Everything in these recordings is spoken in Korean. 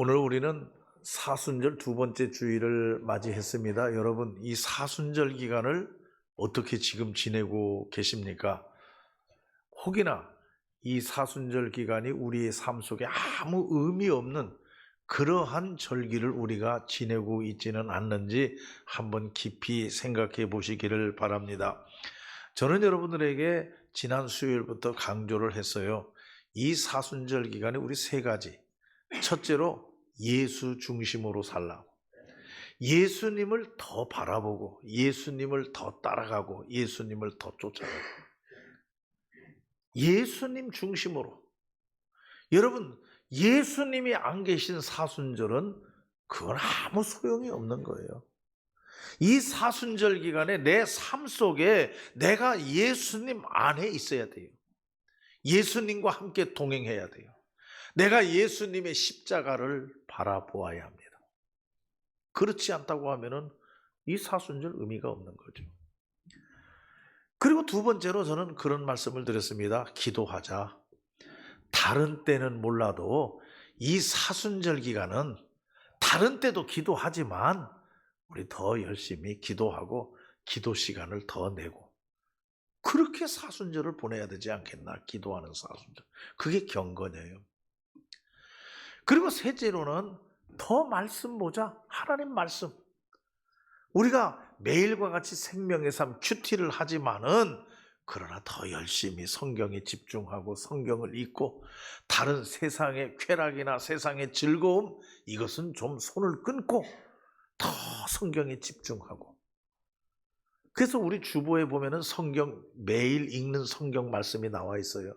오늘 우리는 사순절 두 번째 주일을 맞이했습니다. 여러분, 이 사순절 기간을 어떻게 지금 지내고 계십니까? 혹이나 이 사순절 기간이 우리의 삶 속에 아무 의미 없는 그러한 절기를 우리가 지내고 있지는 않는지 한번 깊이 생각해 보시기를 바랍니다. 저는 여러분들에게 지난 수요일부터 강조를 했어요. 이 사순절 기간에 우리 세 가지. 첫째로 예수 중심으로 살라. 예수님을 더 바라보고 예수님을 더 따라가고 예수님을 더 쫓아가고 예수님 중심으로. 여러분, 예수님이 안 계신 사순절은 그건 아무 소용이 없는 거예요. 이 사순절 기간에 내 삶 속에 내가 예수님 안에 있어야 돼요. 예수님과 함께 동행해야 돼요. 내가 예수님의 십자가를 바라보아야 합니다. 그렇지 않다고 하면은 이 사순절 의미가 없는 거죠. 그리고 두 번째로 저는 그런 말씀을 드렸습니다. 기도하자. 다른 때는 몰라도 이 사순절 기간은 다른 때도 기도하지만 우리 더 열심히 기도하고 기도 시간을 더 내고 그렇게 사순절을 보내야 되지 않겠나. 기도하는 사순절. 그게 경건이에요. 그리고 셋째로는 더 말씀 보자. 하나님 말씀. 우리가 매일과 같이 생명의 삶 큐티를 하지만은 그러나 더 열심히 성경에 집중하고 성경을 읽고 다른 세상의 쾌락이나 세상의 즐거움 이것은 좀 손을 끊고 더 성경에 집중하고. 그래서 우리 주보에 보면은 성경 매일 읽는 성경 말씀이 나와 있어요.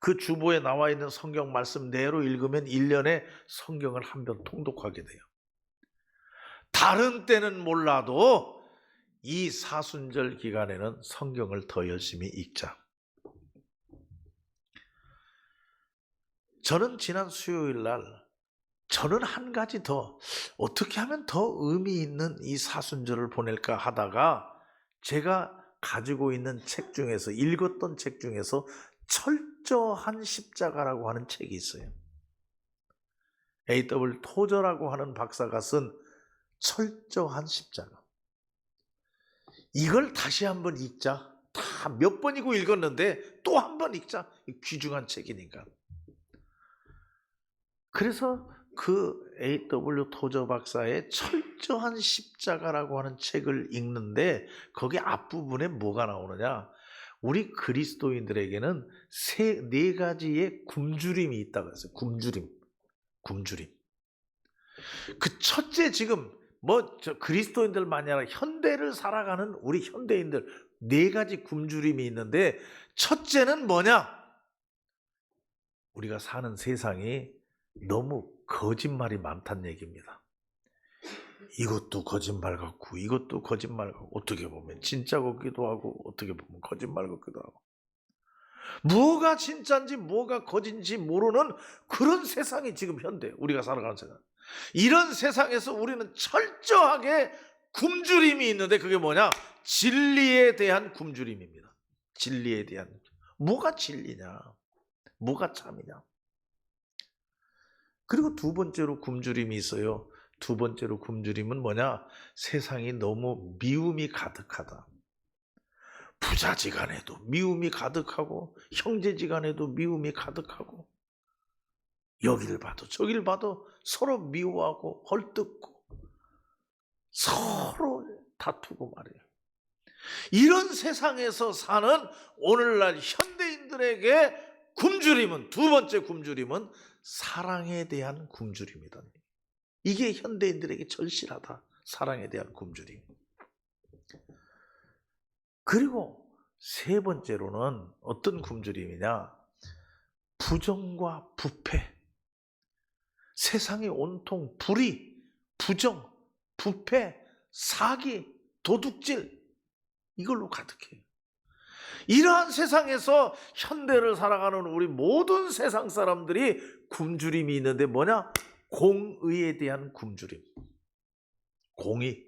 그 주보에 나와 있는 성경 말씀 내로 읽으면 1년에 성경을 한 번 통독하게 돼요. 다른 때는 몰라도 이 사순절 기간에는 성경을 더 열심히 읽자. 저는 지난 수요일 날 저는 한 가지 더 어떻게 하면 더 의미 있는 이 사순절을 보낼까 하다가 제가 가지고 있는 책 중에서 읽었던 책 중에서 철저한 십자가라고 하는 책이 있어요. A.W. 토저라고 하는 박사가 쓴 철저한 십자가. 이걸 다시 한번 읽자. 다 몇 번이고 읽었는데 또 한 번 읽자. 귀중한 책이니까. 그래서 그 A.W. 토저 박사의 철저한 십자가라고 하는 책을 읽는데 거기 앞부분에 뭐가 나오느냐. 우리 그리스도인들에게는 네 가지의 굶주림이 있다고 했어요. 굶주림. 그 첫째 지금 그리스도인들만이 아니라 현대를 살아가는 우리 현대인들 네 가지 굶주림이 있는데 첫째는 뭐냐? 우리가 사는 세상이 너무 거짓말이 많다는 얘기입니다. 이것도 거짓말 같고 이것도 거짓말 같고 어떻게 보면 진짜 같기도 하고 어떻게 보면 거짓말 같기도 하고 뭐가 진짜인지 뭐가 거짓인지 모르는 그런 세상이 지금 현대 우리가 살아가는 세상. 이런 세상에서 우리는 철저하게 굶주림이 있는데 그게 뭐냐? 진리에 대한 굶주림입니다. 진리에 대한. 뭐가 진리냐? 뭐가 참이냐? 그리고 두 번째로 굶주림이 있어요. 두 번째로 굶주림은 뭐냐? 세상이 너무 미움이 가득하다. 부자지간에도 미움이 가득하고 형제지간에도 미움이 가득하고 여길 봐도 저길 봐도 서로 미워하고 헐뜯고 서로 다투고 말이에요. 이런 세상에서 사는 오늘날 현대인들에게 굶주림은 두 번째 굶주림은 사랑에 대한 굶주림이다. 이게 현대인들에게 절실하다. 사랑에 대한 굶주림. 그리고 세 번째로는 어떤 굶주림이냐? 부정과 부패. 세상이 온통 불의, 부정, 부패, 사기, 도둑질 이걸로 가득해요. 이러한 세상에서 현대를 살아가는 우리 모든 세상 사람들이 굶주림이 있는데 뭐냐? 공의에 대한 굶주림. 공의.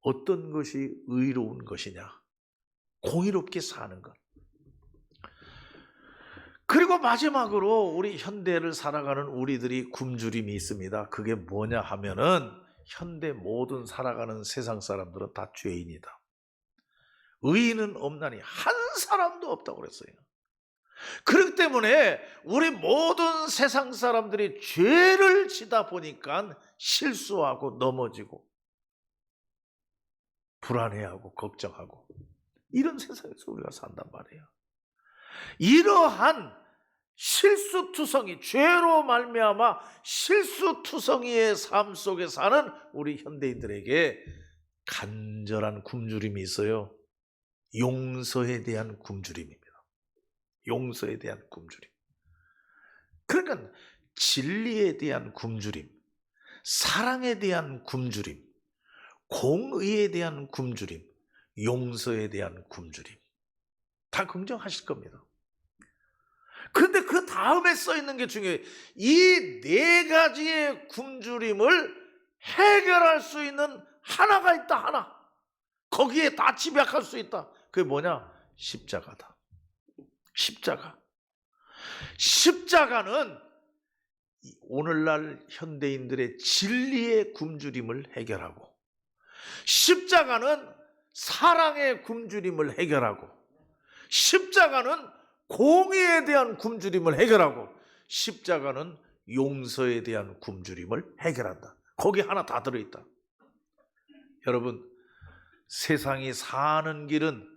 어떤 것이 의로운 것이냐? 공의롭게 사는 것. 그리고 마지막으로 우리 현대를 살아가는 우리들이 굶주림이 있습니다. 그게 뭐냐 하면은 현대 모든 살아가는 세상 사람들은 다 죄인이다. 의인은 없나니 한 사람도 없다고 그랬어요. 그렇기 때문에 우리 모든 세상 사람들이 죄를 지다 보니까 실수하고 넘어지고 불안해하고 걱정하고 이런 세상에서 우리가 산단 말이에요. 이러한 실수투성이, 죄로 말미암아 실수투성이의 삶 속에 사는 우리 현대인들에게 간절한 굶주림이 있어요. 용서에 대한 굶주림입니다. 용서에 대한 굶주림. 그러니까 진리에 대한 굶주림, 사랑에 대한 굶주림, 공의에 대한 굶주림, 용서에 대한 굶주림 다 긍정하실 겁니다. 그런데 그 다음에 써 있는 게 중요해요. 이 네 가지의 굶주림을 해결할 수 있는 하나가 있다. 하나. 거기에 다 집약할 수 있다. 그게 뭐냐? 십자가다. 십자가. 십자가는 오늘날 현대인들의 진리의 굶주림을 해결하고, 십자가는 사랑의 굶주림을 해결하고, 십자가는 공의에 대한 굶주림을 해결하고, 십자가는 용서에 대한 굶주림을 해결한다. 거기 하나 다 들어있다. 여러분, 세상이 사는 길은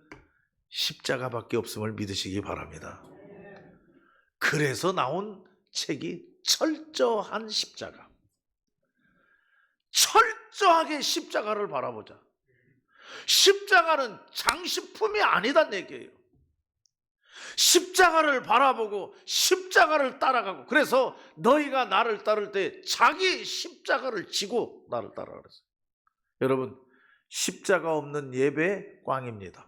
십자가밖에 없음을 믿으시기 바랍니다. 그래서 나온 책이 철저한 십자가. 철저하게 십자가를 바라보자. 십자가는 장식품이 아니란 얘기예요. 십자가를 바라보고 십자가를 따라가고, 그래서 너희가 나를 따를 때 자기 십자가를 지고 나를 따라가 그랬어요. 여러분, 십자가 없는 예배 꽝입니다.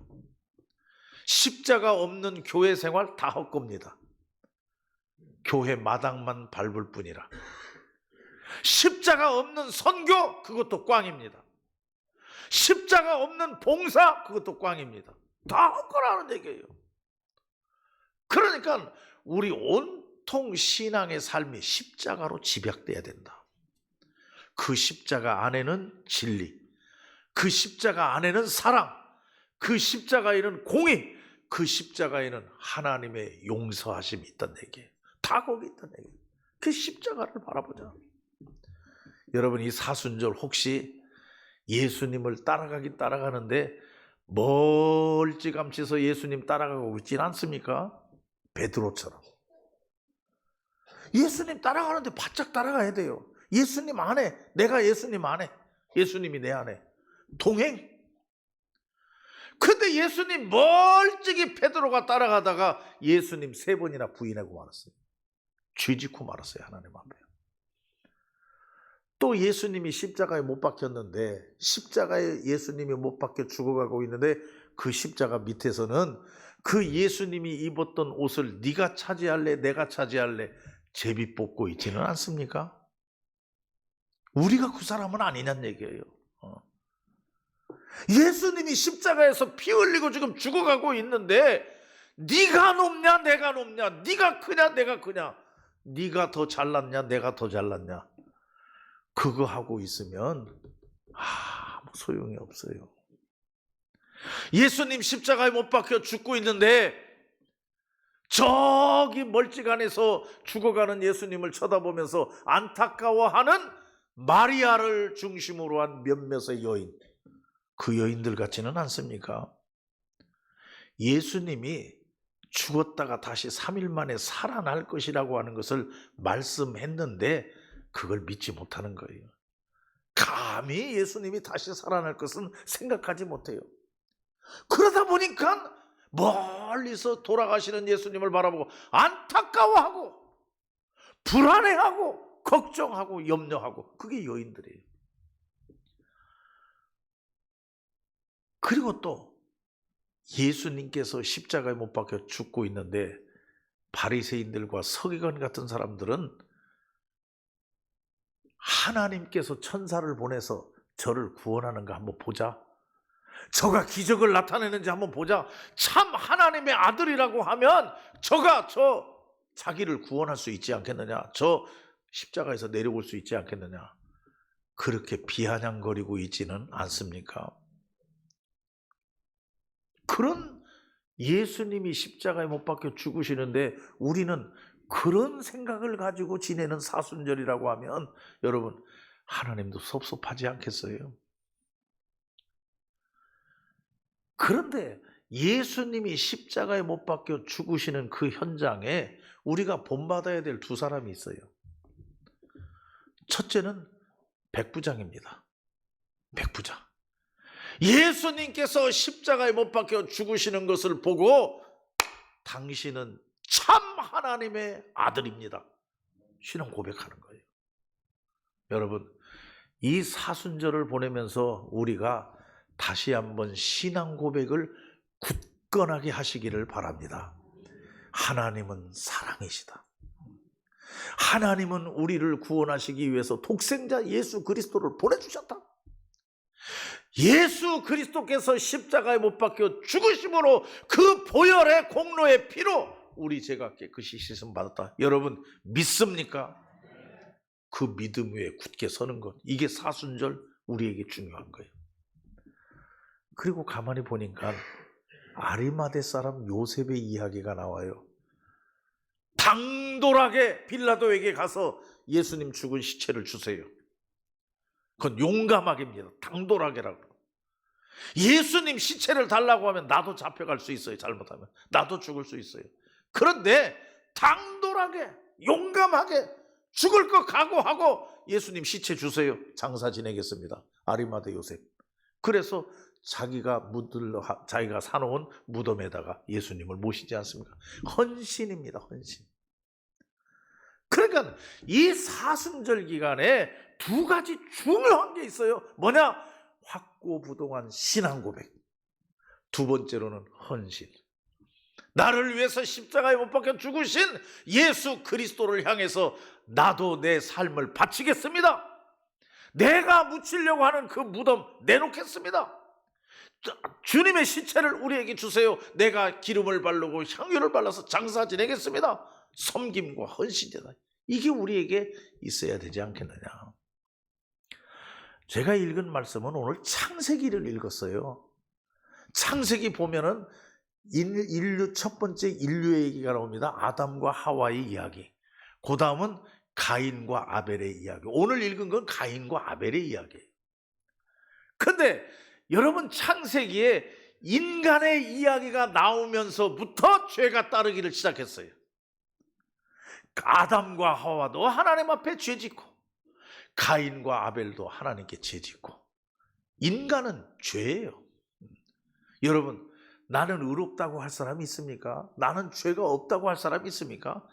십자가 없는 교회 생활 다 헛겁니다. 교회 마당만 밟을 뿐이라. 십자가 없는 선교, 그것도 꽝입니다. 십자가 없는 봉사, 그것도 꽝입니다. 다 헛거라는 얘기예요. 그러니까 우리 온통 신앙의 삶이 십자가로 집약돼야 된다. 그 십자가 안에는 진리, 그 십자가 안에는 사랑, 그 십자가에는 공의, 그 십자가에는 하나님의 용서하심이 있다는 얘기예요. 다 거기 있다는 얘기예요. 그 십자가를 바라보자. 여러분, 이 사순절 혹시 예수님을 따라가긴 따라가는데 멀찌감치서 예수님 따라가고 있진 않습니까? 베드로처럼. 예수님 따라가는데 바짝 따라가야 돼요. 예수님 안에, 내가 예수님 안에, 예수님이 내 안에. 동행. 근데 예수님 멀찍이 베드로가 따라가다가 예수님 3번이나 부인하고 말았어요. 쥐짓고 말았어요, 하나님 앞에. 또 예수님이 십자가에 못 박혔는데, 십자가에 예수님이 못 박혀 죽어가고 있는데, 그 십자가 밑에서는 그 예수님이 입었던 옷을 네가 차지할래, 내가 차지할래, 제비 뽑고 있지는 않습니까? 우리가 그 사람은 아니냐는 얘기예요. 예수님이 십자가에서 피 흘리고 지금 죽어가고 있는데 네가 높냐 내가 높냐, 네가 크냐 내가 크냐, 네가 더 잘났냐 내가 더 잘났냐, 그거 하고 있으면 아무 소용이 없어요. 예수님 십자가에 못 박혀 죽고 있는데 저기 멀찌감해서 죽어가는 예수님을 쳐다보면서 안타까워하는 마리아를 중심으로 한 몇몇의 여인, 그 여인들 같지는 않습니까? 예수님이 죽었다가 다시 3일 만에 살아날 것이라고 하는 것을 말씀했는데 그걸 믿지 못하는 거예요. 감히 예수님이 다시 살아날 것은 생각하지 못해요. 그러다 보니까 멀리서 돌아가시는 예수님을 바라보고 안타까워하고 불안해하고 걱정하고 염려하고, 그게 여인들이에요. 그리고 또 예수님께서 십자가에 못 박혀 죽고 있는데 바리새인들과 서기관 같은 사람들은 하나님께서 천사를 보내서 저를 구원하는가 한번 보자, 저가 기적을 나타내는지 한번 보자, 참 하나님의 아들이라고 하면 저가 저 자기를 구원할 수 있지 않겠느냐? 저 십자가에서 내려올 수 있지 않겠느냐? 그렇게 비아냥거리고 있지는 않습니까? 그런 예수님이 십자가에 못 박혀 죽으시는데 우리는 그런 생각을 가지고 지내는 사순절이라고 하면 여러분, 하나님도 섭섭하지 않겠어요? 그런데 예수님이 십자가에 못 박혀 죽으시는 그 현장에 우리가 본받아야 될 두 사람이 있어요. 첫째는 백부장입니다. 백부장. 예수님께서 십자가에 못 박혀 죽으시는 것을 보고 당신은 참 하나님의 아들입니다. 신앙 고백하는 거예요. 여러분, 이 사순절을 보내면서 우리가 다시 한번 신앙 고백을 굳건하게 하시기를 바랍니다. 하나님은 사랑이시다. 하나님은 우리를 구원하시기 위해서 독생자 예수 그리스도를 보내주셨다. 예수 그리스도께서 십자가에 못 박혀 죽으심으로 그 보혈의 공로의 피로 우리 죄가 깨끗이 씻음 받았다. 여러분 믿습니까? 그 믿음 위에 굳게 서는 것, 이게 사순절 우리에게 중요한 거예요. 그리고 가만히 보니까 아리마대 사람 요셉의 이야기가 나와요. 당돌하게 빌라도에게 가서 예수님 죽은 시체를 주세요. 그건 용감하게입니다. 당돌하게라고. 예수님 시체를 달라고 하면 나도 잡혀갈 수 있어요. 잘못하면 나도 죽을 수 있어요. 그런데 당돌하게 용감하게 죽을 거 각오하고 예수님 시체 주세요. 장사 지내겠습니다. 아리마대 요셉. 그래서 자기가 사놓은 무덤에다가 예수님을 모시지 않습니까? 헌신입니다. 헌신. 그러니까 이 사순절 기간에 두 가지 중요한 게 있어요. 뭐냐? 확고부동한 신앙 고백. 두 번째로는 헌신. 나를 위해서 십자가에 못 박혀 죽으신 예수 그리스도를 향해서 나도 내 삶을 바치겠습니다. 내가 묻히려고 하는 그 무덤 내놓겠습니다. 주님의 시체를 우리에게 주세요. 내가 기름을 바르고 향유를 발라서 장사 지내겠습니다. 섬김과 헌신이다. 이게 우리에게 있어야 되지 않겠느냐. 제가 읽은 말씀은 오늘 창세기를 읽었어요. 창세기 보면은 인류 첫 번째 인류의 얘기가 나옵니다. 아담과 하와의 이야기. 그 다음은 가인과 아벨의 이야기. 오늘 읽은 건 가인과 아벨의 이야기예요. 근데 여러분, 창세기에 인간의 이야기가 나오면서부터 죄가 따르기를 시작했어요. 아담과 하와도 하나님 앞에 죄짓고 가인과 아벨도 하나님께 죄짓고 인간은 죄예요. 여러분, 나는 의롭다고 할 사람이 있습니까? 나는 죄가 없다고 할 사람이 있습니까?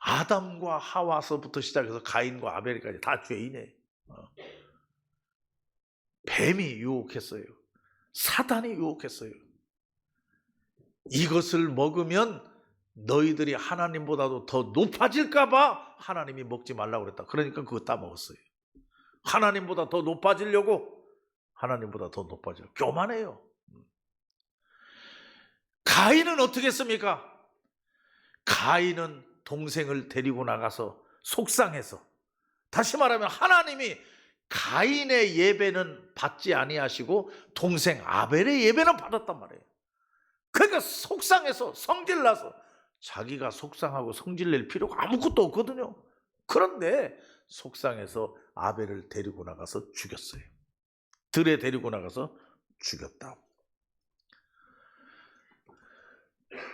아담과 하와서부터 시작해서 가인과 아벨까지 다 죄인이에요. 뱀이 유혹했어요. 사단이 유혹했어요. 이것을 먹으면 너희들이 하나님보다도 더 높아질까 봐 하나님이 먹지 말라고 그랬다. 그러니까 그거 다 먹었어요. 하나님보다 더 높아지려고, 하나님보다 더 높아지려고. 교만해요. 가인은 어떻게 했습니까? 가인은 동생을 데리고 나가서 속상해서, 다시 말하면 하나님이 가인의 예배는 받지 아니하시고 동생 아벨의 예배는 받았단 말이에요. 그러니까 속상해서 성질나서, 자기가 속상하고 성질낼 필요가 아무것도 없거든요. 그런데 속상해서 아벨을 데리고 나가서 죽였어요. 들에 데리고 나가서 죽였다.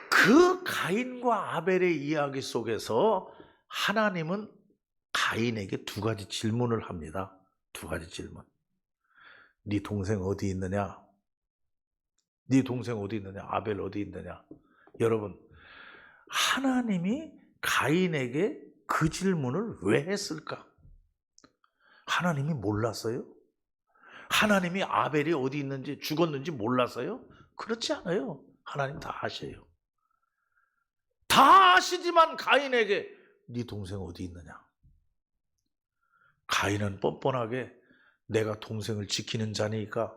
그 가인과 아벨의 이야기 속에서 하나님은 가인에게 두 가지 질문을 합니다. 두 가지 질문. 네 동생 어디 있느냐? 네 동생 어디 있느냐? 아벨 어디 있느냐? 여러분, 하나님이 가인에게 그 질문을 왜 했을까? 하나님이 몰랐어요? 하나님이 아벨이 어디 있는지, 죽었는지 몰랐어요? 그렇지 않아요. 하나님 다 아셔요. 다 아시지만 가인에게 네 동생 어디 있느냐? 가인은 뻔뻔하게 내가 동생을 지키는 자니까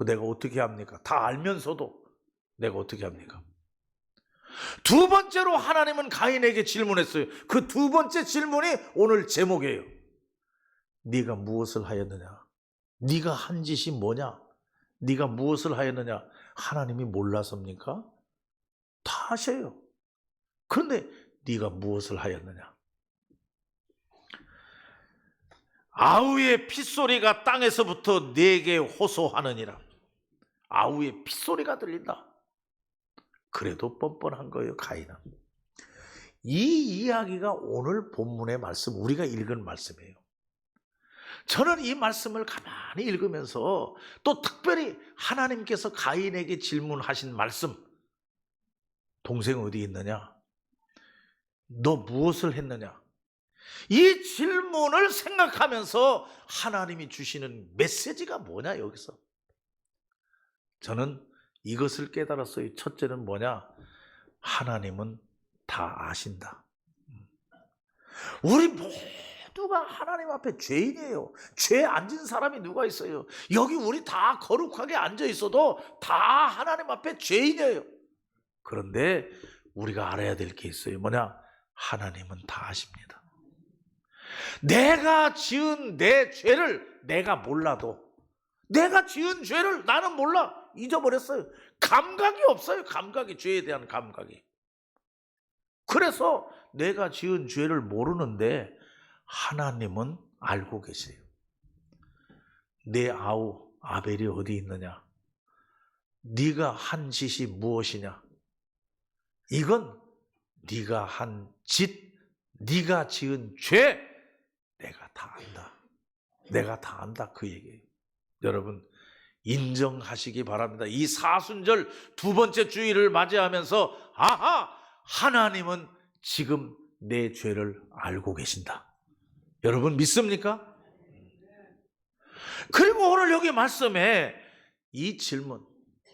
내가 어떻게 합니까? 다 알면서도 내가 어떻게 합니까? 두 번째로 하나님은 가인에게 질문했어요. 그 두 번째 질문이 오늘 제목이에요. 네가 무엇을 하였느냐? 네가 한 짓이 뭐냐? 네가 무엇을 하였느냐? 하나님이 몰라섭니까? 다 아셔요. 그런데 네가 무엇을 하였느냐? 아우의 핏소리가 땅에서부터 내게 호소하느니라. 아우의 핏소리가 들린다. 그래도 뻔뻔한 거예요, 가인은. 이 이야기가 오늘 본문의 말씀, 우리가 읽은 말씀이에요. 저는 이 말씀을 가만히 읽으면서 또 특별히 하나님께서 가인에게 질문하신 말씀, 동생 어디 있느냐? 너 무엇을 했느냐? 이 질문을 생각하면서 하나님이 주시는 메시지가 뭐냐, 여기서? 저는 이것을 깨달았어요. 첫째는 뭐냐? 하나님은 다 아신다. 우리 모두가 하나님 앞에 죄인이에요. 죄 앉은 사람이 누가 있어요? 여기 우리 다 거룩하게 앉아 있어도 다 하나님 앞에 죄인이에요. 그런데 우리가 알아야 될 게 있어요. 뭐냐? 하나님은 다 아십니다. 내가 지은 내 죄를 내가 몰라도, 내가 지은 죄를 나는 몰라. 잊어버렸어요. 감각이 없어요. 감각이, 죄에 대한 감각이. 그래서 내가 지은 죄를 모르는데 하나님은 알고 계세요. 내 아우 아벨이 어디 있느냐? 네가 한 짓이 무엇이냐? 이건 네가 한 짓, 네가 지은 죄, 내가 다 안다. 내가 다 안다, 그 얘기예요. 여러분, 인정하시기 바랍니다. 이 사순절 두 번째 주일을 맞이하면서 아하, 하나님은 지금 내 죄를 알고 계신다. 여러분 믿습니까? 그리고 오늘 여기 말씀에 이 질문,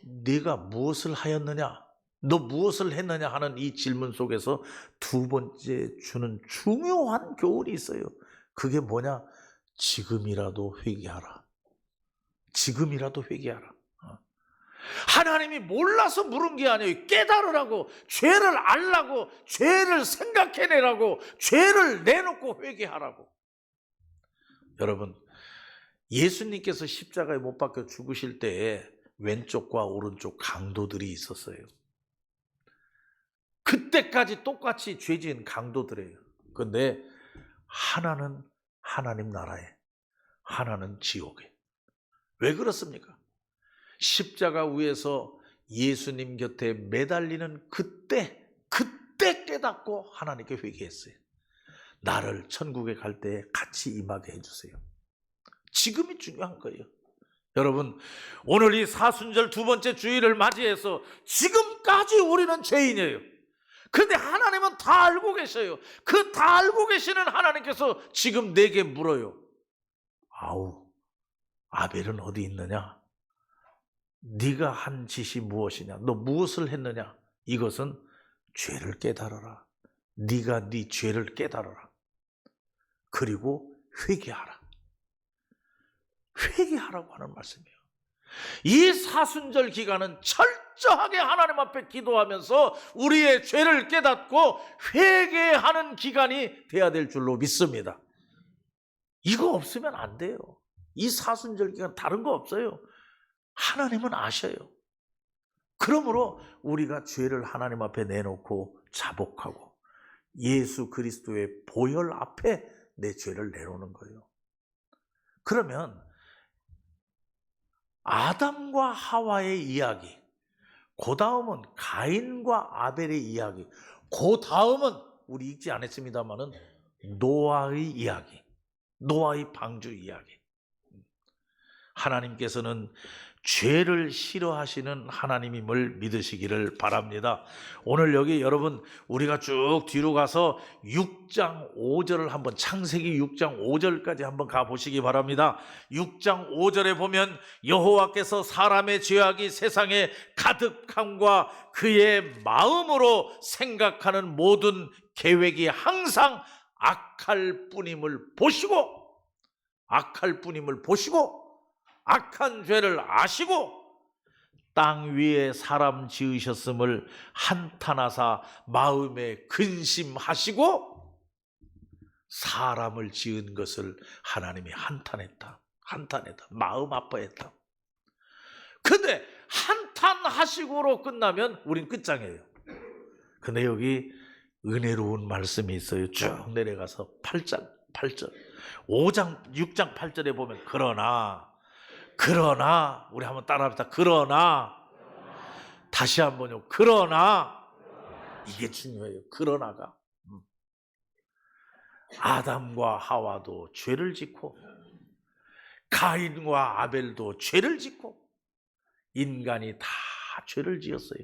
네가 무엇을 하였느냐? 너 무엇을 했느냐 하는 이 질문 속에서 두 번째 주는 중요한 교훈이 있어요. 그게 뭐냐? 지금이라도 회개하라. 지금이라도 회개하라. 하나님이 몰라서 물은 게 아니에요. 깨달으라고, 죄를 알라고, 죄를 생각해내라고, 죄를 내놓고 회개하라고. 여러분, 예수님께서 십자가에 못 박혀 죽으실 때에 왼쪽과 오른쪽 강도들이 있었어요. 그때까지 똑같이 죄 지은 강도들이에요. 그런데 하나는 하나님 나라에, 하나는 지옥에. 왜 그렇습니까? 십자가 위에서 예수님 곁에 매달리는 그때 깨닫고 하나님께 회개했어요. 나를 천국에 갈 때 같이 임하게 해주세요. 지금이 중요한 거예요. 여러분, 오늘 이 사순절 두 번째 주일을 맞이해서 지금까지 우리는 죄인이에요. 그런데 하나님은 다 알고 계셔요. 그 다 알고 계시는 하나님께서 지금 내게 물어요. 아우, 아벨은 어디 있느냐? 네가 한 짓이 무엇이냐? 너 무엇을 했느냐? 이것은 죄를 깨달아라. 네가 네 죄를 깨달아라. 그리고 회개하라. 회개하라고 하는 말씀이에요. 이 사순절 기간은 철저하게 하나님 앞에 기도하면서 우리의 죄를 깨닫고 회개하는 기간이 돼야 될 줄로 믿습니다. 이거 없으면 안 돼요. 이 사순절 기간 다른 거 없어요. 하나님은 아셔요. 그러므로 우리가 죄를 하나님 앞에 내놓고 자복하고 예수 그리스도의 보혈 앞에 내 죄를 내놓는 거예요. 그러면 아담과 하와의 이야기, 그 다음은 가인과 아벨의 이야기, 그 다음은 우리 읽지 않았습니다마는 노아의 이야기, 노아의 방주 이야기. 하나님께서는 죄를 싫어하시는 하나님임을 믿으시기를 바랍니다. 오늘 여기 여러분, 우리가 쭉 뒤로 가서 6장 5절을 한번, 창세기 6장 5절까지 한번 가보시기 바랍니다. 6장 5절에 보면 여호와께서 사람의 죄악이 세상에 가득함과 그의 마음으로 생각하는 모든 계획이 항상 악할 뿐임을 보시고, 악한 죄를 아시고 땅 위에 사람 지으셨음을 한탄하사 마음에 근심하시고 사람을 지은 것을 하나님이 한탄했다. 마음 아파했다. 근데 한탄하시고로 끝나면 우린 끝장이에요. 근데 여기 은혜로운 말씀이 있어요. 쭉 내려가서 8절, 5장, 6장 8절에 보면 그러나 우리 한번 따라합시다. 그러나 다시 한번요. 그러나 이게 중요해요. 그러나가 아담과 하와도 죄를 짓고 가인과 아벨도 죄를 짓고 인간이 다 죄를 지었어요.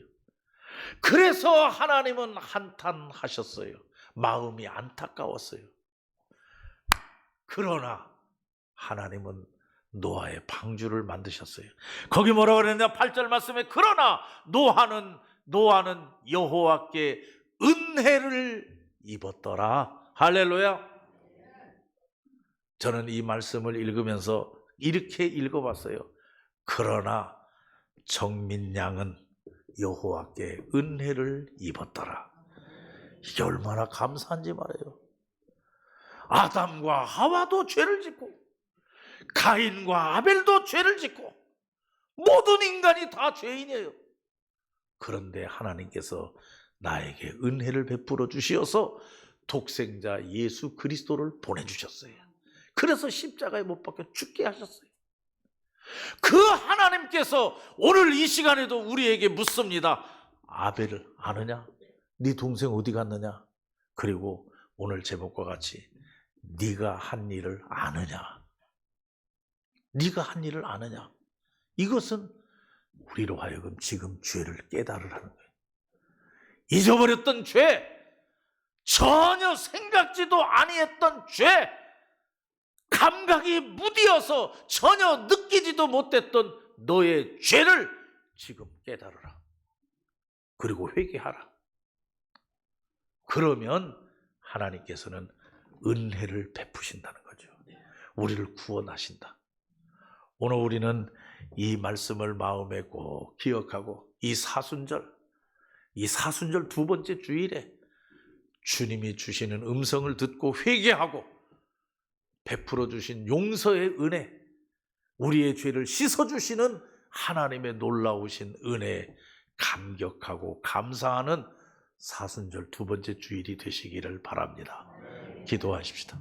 그래서 하나님은 한탄하셨어요. 마음이 안타까웠어요. 그러나 하나님은 노아의 방주를 만드셨어요. 거기 뭐라고 그랬냐? 8절 말씀에 그러나 노아는 여호와께 은혜를 입었더라. 할렐루야. 저는 이 말씀을 읽으면서 이렇게 읽어봤어요. 그러나 정민 양은 여호와께 은혜를 입었더라. 이게 얼마나 감사한지 말이에요. 아담과 하와도 죄를 짓고 가인과 아벨도 죄를 짓고 모든 인간이 다 죄인이에요. 그런데 하나님께서 나에게 은혜를 베풀어 주시어서 독생자 예수 그리스도를 보내주셨어요. 그래서 십자가에 못 박혀 죽게 하셨어요. 그 하나님께서 오늘 이 시간에도 우리에게 묻습니다. 아벨을 아느냐? 네 동생 어디 갔느냐? 그리고 오늘 제목과 같이 네가 한 일을 아느냐? 네가 한 일을 아느냐? 이것은 우리로 하여금 지금 죄를 깨달으라는 거예요. 잊어버렸던 죄, 전혀 생각지도 아니했던 죄, 감각이 무디어서 전혀 느끼지도 못했던 너의 죄를 지금 깨달으라. 그리고 회개하라. 그러면 하나님께서는 은혜를 베푸신다는 거죠. 우리를 구원하신다. 오늘 우리는 이 말씀을 마음에 꼭 기억하고 이 사순절 두 번째 주일에 주님이 주시는 음성을 듣고 회개하고 베풀어 주신 용서의 은혜, 우리의 죄를 씻어주시는 하나님의 놀라우신 은혜에 감격하고 감사하는 사순절 두 번째 주일이 되시기를 바랍니다. 기도하십시다.